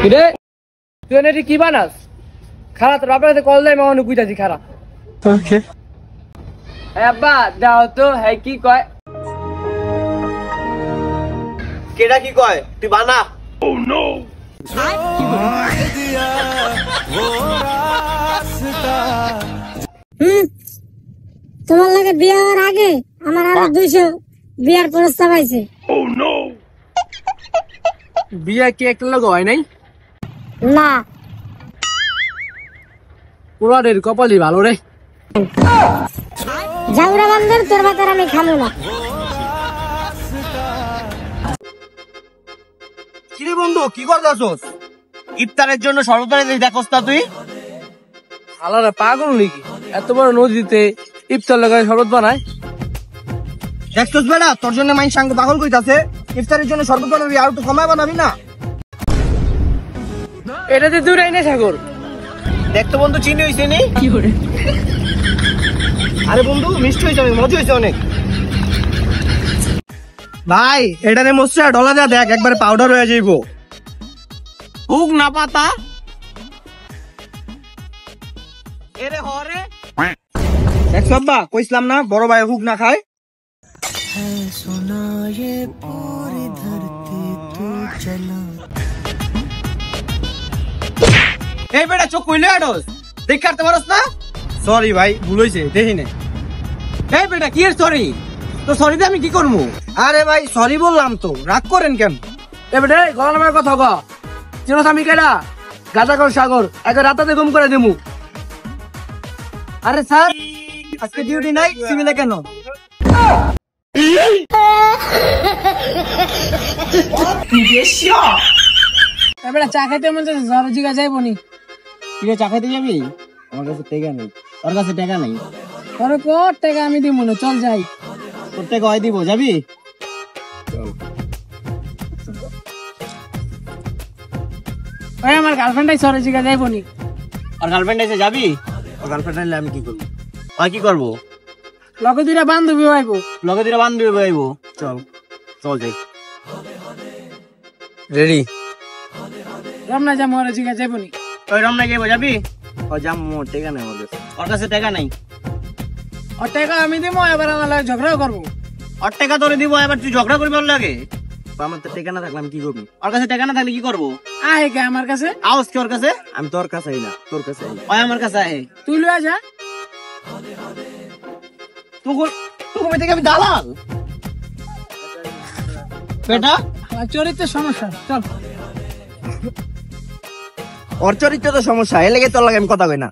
কিরে তুই এনে কি বানাস? খারাপ তোর বাপের কাছে কল দেয় মামা বুঝাছি খারাপ। ওকে আব্বা দাও তো। হ্যাঁ কি কয়? কেডা কি কয়? তুই বানা। ও নো তোমার লাগে বিয়ে হওয়ার আগে আমার আরো 200 বিয়ার প্রস্তাব আইছে। ও নো বিয়ে কি একটা লোক হয় নাই? না পুরাদের কপালই ভালো রে। জাউরা বান্দর তোর বাতার আমি খামু না। কিরে বন্ধু কি করতেছস? ইফতারের জন্য সর্বদাই দেখছস না তুই? আলাদা পাগল নাকি? এত বড় নদীতে ইফতার লাগায় শরবত বানায়। দেখছস বেটা তোর জন্য মাইন সাঙ্গ পাগল কইতাছে। ইফতারের জন্য শরবত বানাবি আর একটু কমায় বানাবি না? এটাতে দূর আইনে সাগর। দেখতো বন্ধু চিনি হইছে নি? কি করে? আরে বন্ধু মিষ্টি হইছে অনেক, মজা হইছে অনেক। ভাই এটারে মশলা ডলা দেয়া দেখ একবারে পাউডার হয়ে যাইবো। হুক না পাতা এরে হরে দেখছ আব্বা কইছিলাম না বড় ভাই হুক না খায়। এই বেটা চোখ কইলে আডস দেখ কাটতে পারছ না? সরি ভাই ভুল হইছে দেখি না। এই বেটা কি এর সরি? তো সরিতে আমি কি করবো? আরে ভাই সরি বললাম তো, রাগ করেন কেন? এবারে গলা নামের কথা ক। চিনো আমি কেডা? গাদাকর সাগর। একে রাতাতে ঘুম করে দিমু। আরে স্যার আজকে ডিউটি নাই, সিভিলে কেন? এবারে চা খাইতে মন চাইছে, ঝড় জিগা যাইবো নি? তুই চা খাইতে যাবি? আমার কাছে টাকা নেই। তোর কাছে টাকা নেই? তোর কত টাকা আমি দিব না, চল যাই। তোর টাকা হয় দিব, যাবি? ওই আমার গার্লফ্রেন্ডাই ঝড় জিগা যাইবো নি? আর গার্লফ্রেন্ড এসে যাবি? আর গার্লফ্রেন্ড এলে আমি কি করবো? আর কি করবো? লগে দুইটা বান্ধবী হইবো। লগে দিরা বান্ধবী বইবো। চল চল যাই। রেডি? রমনা যা মরে জিগা যাইবো নি? ওই রমনা গিয়ে যাবি? ও যাম, মোর টাকা নেই। ওর কাছে টাকা নাই। ওর টাকা আমি দিব, এবার আমার লাগে ঝগড়াও করবো। ওর টাকা তোরে দিব, এবার তুই ঝগড়া করবি ওর লাগে? আমার তো টাকা না থাকলে আমি কি করবো? ওর কাছে টাকা না থাকলে কি করবো? আয় কে আমার কাছে? আওস কি ওর কাছে? আমি তোর কাছে না, তোর কাছে। ওই আমার কাছে আয়। তুই লয়ে যা। তুই থেকে আমি দালাল বেটা? চরিত্রের সমস্যা, চল। ওর চরিত্র তো সমস্যা, এ লেগে তোর লাগে আমি কথা কই না।